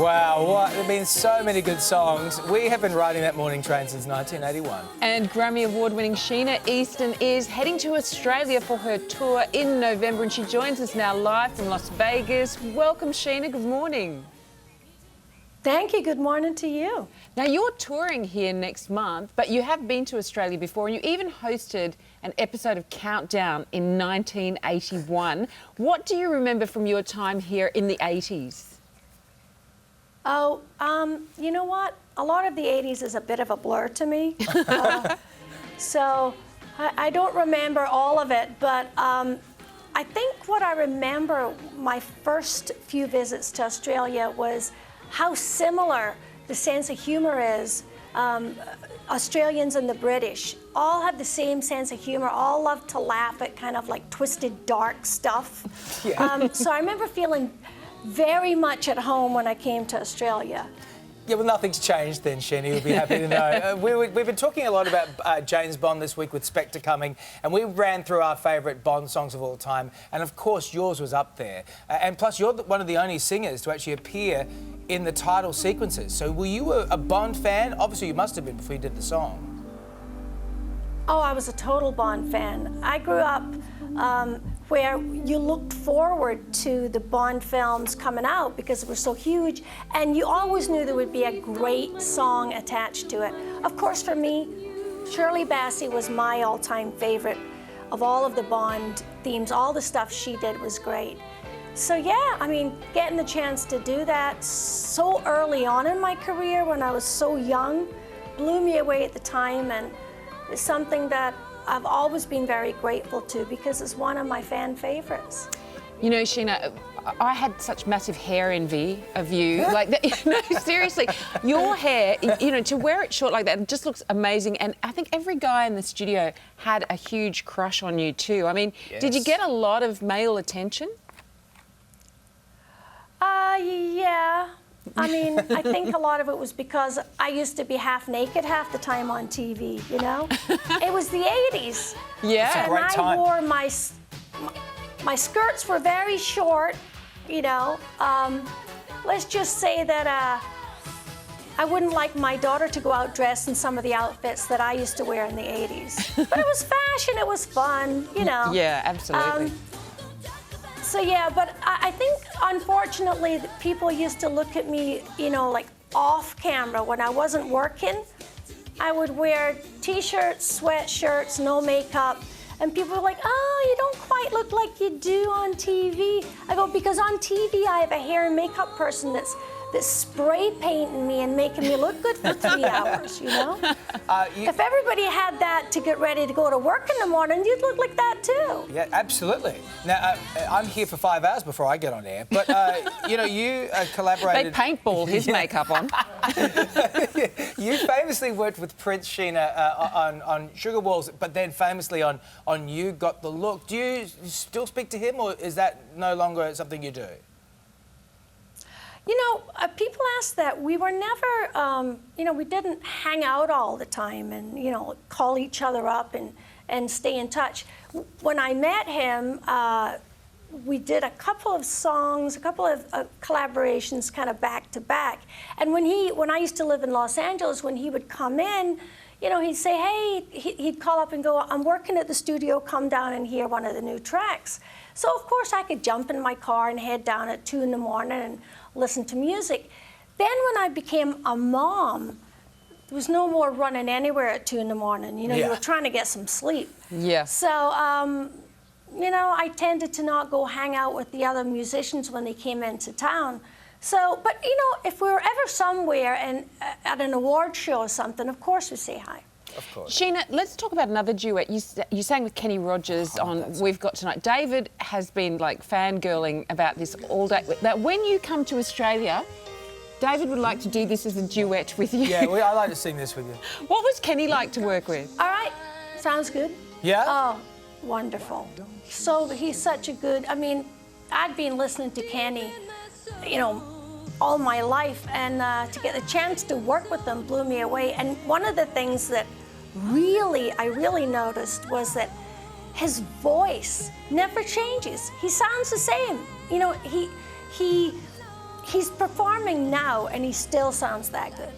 Wow, what? There have been so many good songs. We have been riding that morning train since 1981. And Grammy Award-winning Sheena Easton is heading to Australia for her tour in November, and she joins us now live from Las Vegas. Welcome, Sheena. Good morning. Thank you. Good morning to you. Now, you're touring here next month, but you have been to Australia before, and you even hosted an episode of Countdown in 1981. What do you remember from your time here in the 80s? Oh, you know what? A lot of the 80s is a bit of a blur to me. So I don't remember all of it, but I think what I remember my first few visits to Australia was how similar the sense of humor is. Australians and the British all have the same sense of humor, all love to laugh at kind of like twisted, dark stuff. Yeah. So I remember feeling very much at home when I came to Australia. Yeah, well, nothing's changed then, Sheena. You'll be happy to know. We've been talking a lot about James Bond this week with Spectre coming, and we ran through our favourite Bond songs of all time, and of course yours was up there. And plus, you're one of the only singers to actually appear in the title sequences. So were you a Bond fan? Obviously, you must have been before you did the song. Oh, I was a total Bond fan. I grew up where you looked forward to the Bond films coming out because they were so huge, and you always knew there would be a great song attached to it. Of course, for me, Shirley Bassey was my all-time favorite of all of the Bond themes. All the stuff she did was great. So yeah, I mean, getting the chance to do that so early on in my career when I was so young blew me away at the time, and it's something that I've always been very grateful to because it's one of my fan favorites. You know, Sheena, I had such massive hair envy of you. Like, that, no, seriously, your hair, you know, to wear it short like that, it just looks amazing. And I think every guy in the studio had a huge crush on you too. I mean, yes. Did you get a lot of male attention? Yeah. I mean, I think a lot of it was because I used to be half naked half the time on TV, you know? It was the 80s. Yeah. It's a great time. And I wore my skirts were very short, you know. Let's just say that I wouldn't like my daughter to go out dressed in some of the outfits that I used to wear in the 80s. But it was fashion, it was fun, you know. Yeah, absolutely. So yeah, but I think, unfortunately, people used to look at me, you know, like off camera when I wasn't working. I would wear t-shirts, sweatshirts, no makeup, and people were like, oh, you don't quite look like you do on TV. I go, because on TV I have a hair and makeup person that's spray painting me and making me look good for 3 hours, you know? If everybody had that to get ready to go to work in the morning, you'd look like that too. Yeah, absolutely. Now, I'm here for 5 hours before I get on air, but, you know, you collaborated... They paintball his makeup on. You famously worked with Prince, Sheena, on Sugar Walls, but then famously on You Got the Look. Do you still speak to him, or is that no longer something you do? You know, people ask that. We were never, you know, we didn't hang out all the time and, you know, call each other up and stay in touch. When I met him, we did a couple of songs, a couple of collaborations kind of back to back. And when I used to live in Los Angeles, when he would come in, you know, he'd say, hey, he'd call up and go, I'm working at the studio, come down and hear one of the new tracks. So, of course, I could jump in my car and head down at 2 in the morning and listen to music. Then when I became a mom, there was no more running anywhere at 2 in the morning. You know, you were trying to get some sleep. Yeah. So, you know, I tended to not go hang out with the other musicians when they came into town. So, but, you know, if we were ever somewhere and at an award show or something, of course we say hi. Of course. Sheena, let's talk about another duet. You sang with Kenny Rogers on We've Got Tonight. David has been, like, fangirling about this all day. That when you come to Australia, David would like to do this as a duet with you. Yeah, I like to sing this with you. What was Kenny like to work with? All right, sounds good. Yeah? Oh, wonderful. So he's such a good, I mean, I'd been listening to Kenny, you know, all my life, and to get the chance to work with them blew me away. And one of the things that I really noticed was that his voice never changes. He sounds the same. You know, he he's performing now, and he still sounds that good.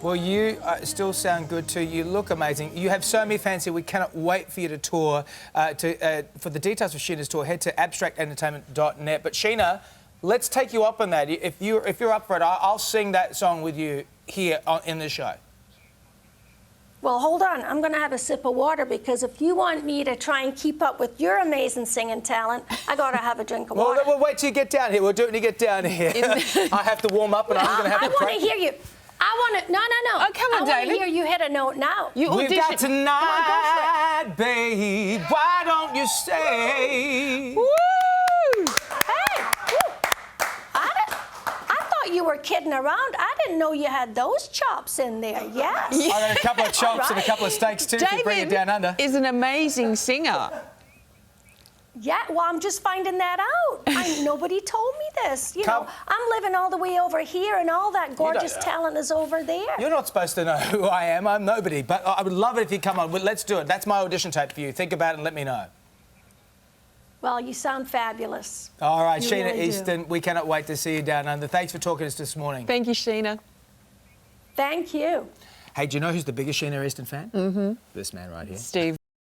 Well, you still sound good too. You look amazing. You have so many fans here. We cannot wait for you to tour. For the details of Sheena's tour, head to abstractentertainment.net. But Sheena, let's take you up on that. If you're up for it, I'll sing that song with you here in the show. Well, hold on. I'm going to have a sip of water, because if you want me to try and keep up with your amazing singing talent, I got to have a drink of water. Well, we'll wait till you get down here. We'll do it when you get down here. I have to warm up, and I'm going to have to I want to hear you. I want to. No. Oh, come on, I want David. to hear you hit a note now. We've got tonight, babe. Why don't you stay? Woo! Hey! Woo. I thought you were kidding around. I didn't know you had those chops in there. Yes. I got a couple of chops and a couple of steaks too. If you bring it down under. David is an amazing singer. Yeah, well, I'm just finding that out. Nobody told me this. You know, I'm living all the way over here, and all that gorgeous talent is over there. You're not supposed to know who I am. I'm nobody. But I would love it if you come on. Let's do it. That's my audition tape for you. Think about it and let me know. Well, you sound fabulous. All right, You Sheena really do. Easton, we cannot wait to see you down under. Thanks for talking to us this morning. Thank you, Sheena. Thank you. Hey, do you know who's the biggest Sheena Easton fan? Mm-hmm. This man right here. Steve.